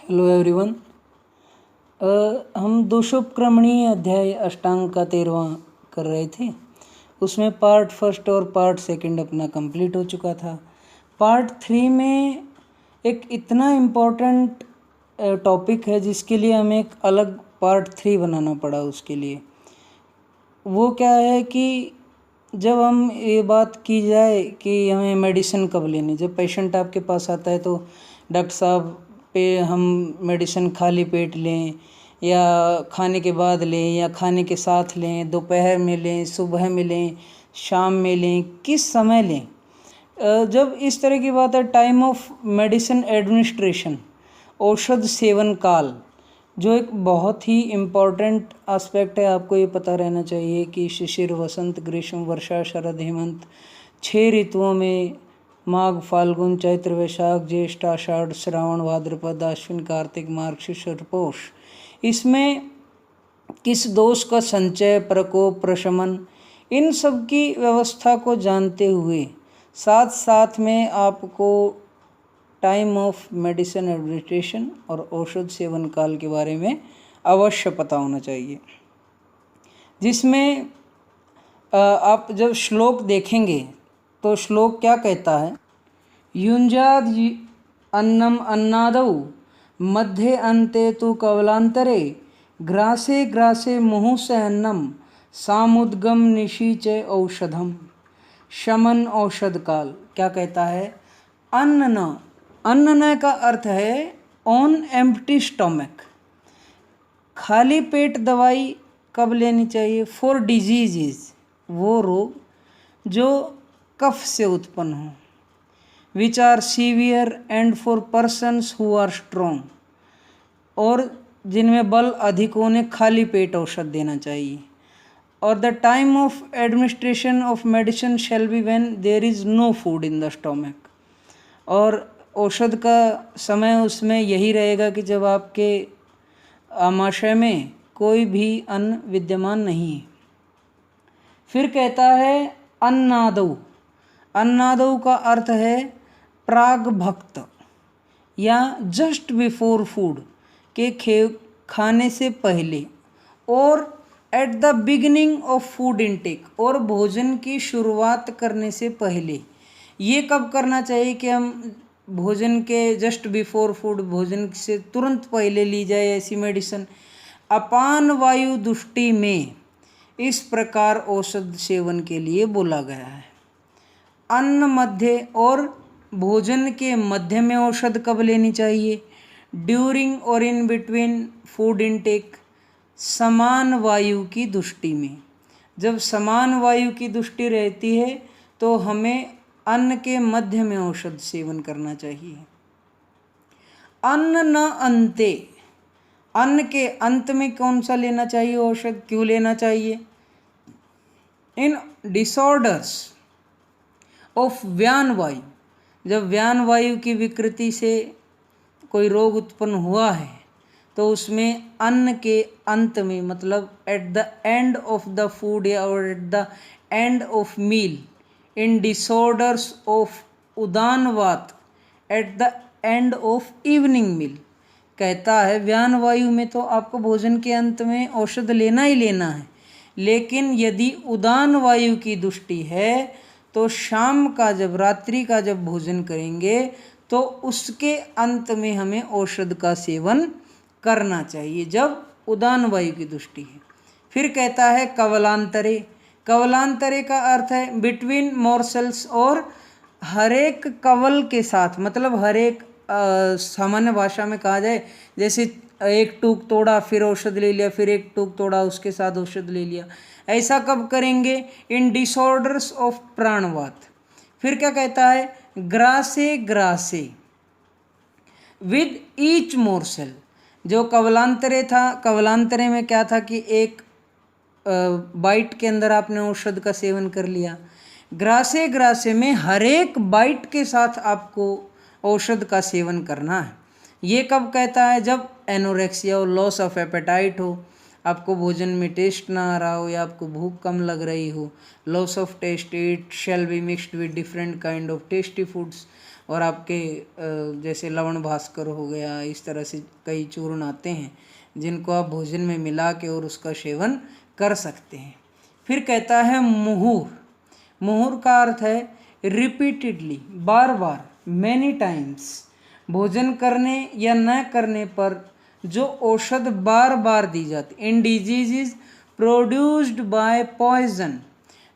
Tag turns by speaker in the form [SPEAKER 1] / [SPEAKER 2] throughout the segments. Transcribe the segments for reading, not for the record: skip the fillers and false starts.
[SPEAKER 1] Hello everyone. हम दोषोपक्रमणीय अध्याय अष्टांग का 13वां कर रहे थे। उसमें पार्ट फर्स्ट और पार्ट सेकंड अपना कंप्लीट हो चुका था। पार्ट 3 में एक इतना इम्पोर्टेंट टॉपिक है जिसके लिए हमें एक अलग पार्ट 3 बनाना पड़ा। उसके लिए वो क्या है कि जब हम ये बात की जाए कि हमें मेडिसिन कब लेनी, जब पेशेंट आपके पास आता है तो डॉक्टर साहब पे हम मेडिसिन खाली पेट लें या खाने के बाद लें या खाने के साथ लें, दोपहर में लें, सुबह में लें, शाम में लें, किस समय लें। जब इस तरह की बात है, टाइम ऑफ मेडिसिन एडमिनिस्ट्रेशन, औषध सेवन काल, जो एक बहुत ही इम्पॉर्टेंट एस्पेक्ट है। आपको ये पता रहना चाहिए कि शिशिर, वसंत, ग्रीष्म, वर्षा, शरद, हेमंत 6 ऋतुओं में माघ, फाल्गुन, चैत्र, वैशाख, ज्येष्ठ, आषाढ़, श्रावण, भाद्रपद, आश्विन, कार्तिक, मार्गशीर्ष और पौष, इसमें किस दोष का संचय, प्रकोप, प्रशमन, इन सब की व्यवस्था को जानते हुए साथ साथ में आपको टाइम ऑफ मेडिसिन एडमिनिस्ट्रेशन और औषध सेवन काल के बारे में अवश्य पता होना चाहिए। जिसमें आप जब श्लोक देखेंगे तो श्लोक क्या कहता है, युंजाद अन्नम अन्नादौ मध्ये अन्ते तु कवलांतरे ग्रासे ग्रासे मुहुः अन्नम सामुद्गम निशीचे औषधम शमन औषध काल। क्या कहता है, अन्न का अर्थ है ऑन एम्प्टी स्टमक। खाली पेट दवाई कब लेनी चाहिए? फॉर डिजीज़, वो रोग जो कफ से उत्पन्न हो, which are severe and for persons who are strong, और जिनमें बल अधिक होने खाली पेट औषध देना चाहिए। और the time of administration of medicine shall be when there is no food in the stomach, और औषध का समय उसमें यही रहेगा कि जब आपके आमाशय में कोई भी अन्न विद्यमान नहीं है। फिर कहता है अन्नादौ। अन्नादौ का अर्थ है प्राग भक्त या जस्ट बिफोर फूड, के खाने से पहले, और at the beginning of food intake, और भोजन की शुरुआत करने से पहले। ये कब करना चाहिए कि हम भोजन के जस्ट बिफोर फूड, भोजन से तुरंत पहले ली जाए ऐसी मेडिसिन? अपान वायु दुष्टि में इस प्रकार औषध सेवन के लिए बोला गया है। अन्न मध्य, और भोजन के मध्य में औषध कब लेनी चाहिए? ड्यूरिंग और इन बिटवीन फूड इनटेक, समान वायु की दृष्टि में। जब समान वायु की दृष्टि रहती है तो हमें अन्न के मध्य में औषध सेवन करना चाहिए। अन्न न अंते, अन्न के अंत में कौन सा लेना चाहिए औषध, क्यों लेना चाहिए? इन डिसऑर्डर्स ऑफ व्यान वायु, जब व्यान वायु की विकृति से कोई रोग उत्पन्न हुआ है तो उसमें अन्न के अंत में, मतलब at the end of the food या और at the end of meal, in disorders of उदानवात, at the end of evening meal. कहता है व्यान वायु में तो आपको भोजन के अंत में औषध लेना ही लेना है, लेकिन यदि उदान वायु की दृष्टि है तो शाम का, जब रात्रि का जब भोजन करेंगे तो उसके अंत में हमें औषध का सेवन करना चाहिए, जब उदान वायु की दृष्टि है। फिर कहता है कवलांतरे। कवलांतरे का अर्थ है बिटवीन मॉर्सल्स, और हरेक कवल के साथ, मतलब हरेक सामान्य भाषा में कहा जाए जैसे एक टूक तोड़ा फिर औषध ले लिया, फिर एक टूक तोड़ा उसके साथ औषध ले लिया, ऐसा कब करेंगे? इन डिसऑर्डर्स ऑफ प्राणवात। फिर क्या कहता है, Grasse Grasse with each morsel. जो कवलांतरे था, कवलांतरे में क्या था कि एक बाइट के अंदर आपने औषध का सेवन कर लिया। ग्रासे ग्रासे में हर एक बाइट के साथ आपको औषध का सेवन करना है। ये कब कहता है? जब एनोरेक्सिया और लॉस ऑफ एपेटाइट हो, आपको भोजन में टेस्ट ना आ रहा हो या आपको भूख कम लग रही हो, loss of taste, it shall be mixed with different kind of tasty foods, और आपके जैसे लवण भास्कर हो गया, इस तरह से कई चूर्ण आते हैं जिनको आप भोजन में मिला के और उसका सेवन कर सकते हैं। फिर कहता है मुहूर। मुहूर का अर्थ है रिपीटेडली, बार बार, मैनी टाइम्स, भोजन करने या न करने पर जो औषध बार बार दी जाती। In disease produced by poison,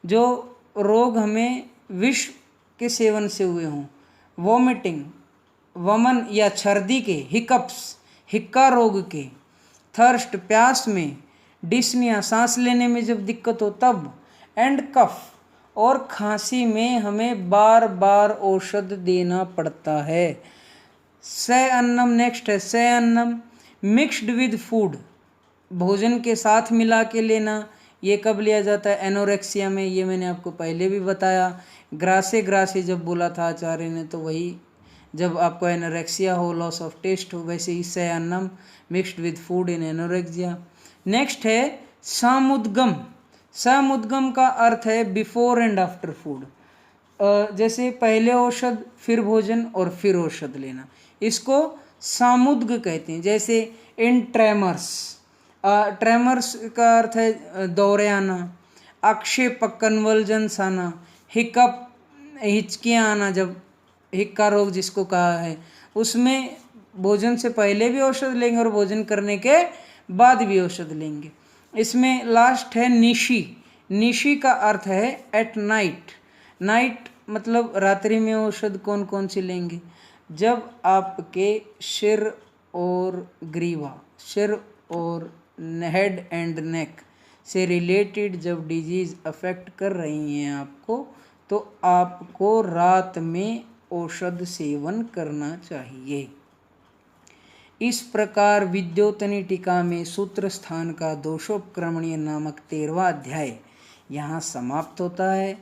[SPEAKER 1] जो रोग हमें विष के सेवन से हुए हों, वॉमिटिंग, वमन या छर्दी के, हिकअप्स, हिक्का रोग के, थर्स्ट, प्यास में, डिस्निया, सांस लेने में जब दिक्कत हो तब, एंड कफ, और खांसी में हमें बार बार औषध देना पड़ता है। से अन्नम नेक्स्ट है, से अन्नम मिक्स्ड विद फूड, भोजन के साथ मिला के लेना। ये कब लिया जाता है? एनोरेक्सिया में, ये मैंने आपको पहले भी बताया। ग्रासे ग्रासे जब बोला था आचार्य ने तो वही जब आपको एनोरेक्सिया हो, लॉस ऑफ टेस्ट हो, वैसे ही से अन्नम mixed with food in anorexia. Next है सामुद्गम। सामुद्गम का अर्थ है बिफोर एंड आफ्टर फूड, जैसे पहले औषध फिर भोजन और फिर औषध लेना, इसको सामुद्ग कहते हैं। जैसे इन ट्रेमर्स, ट्रेमर्स का अर्थ है दौरे आना, आक्षेप, कन्वल्जन्स आना, हिकअप, हिचकियाँ आना, जब हिक्का रोग जिसको कहा है, उसमें भोजन से पहले भी औषध लेंगे और भोजन करने के बाद भी औषध लेंगे। इसमें लास्ट है निशी। निशी का अर्थ है एट नाइट। नाइट मतलब रात्रि में औषध कौन कौन सी लेंगे? जब आपके सिर और ग्रीवा, सिर और हेड एंड नेक से रिलेटेड जब डिजीज़ अफेक्ट कर रही हैं आपको, तो आपको रात में औषध सेवन करना चाहिए। इस प्रकार विद्योतनी टीका में सूत्र स्थान का दोषोपक्रमणीय नामक 13वां अध्याय यहाँ समाप्त होता है।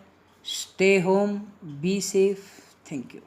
[SPEAKER 1] Stay home, be safe, thank you.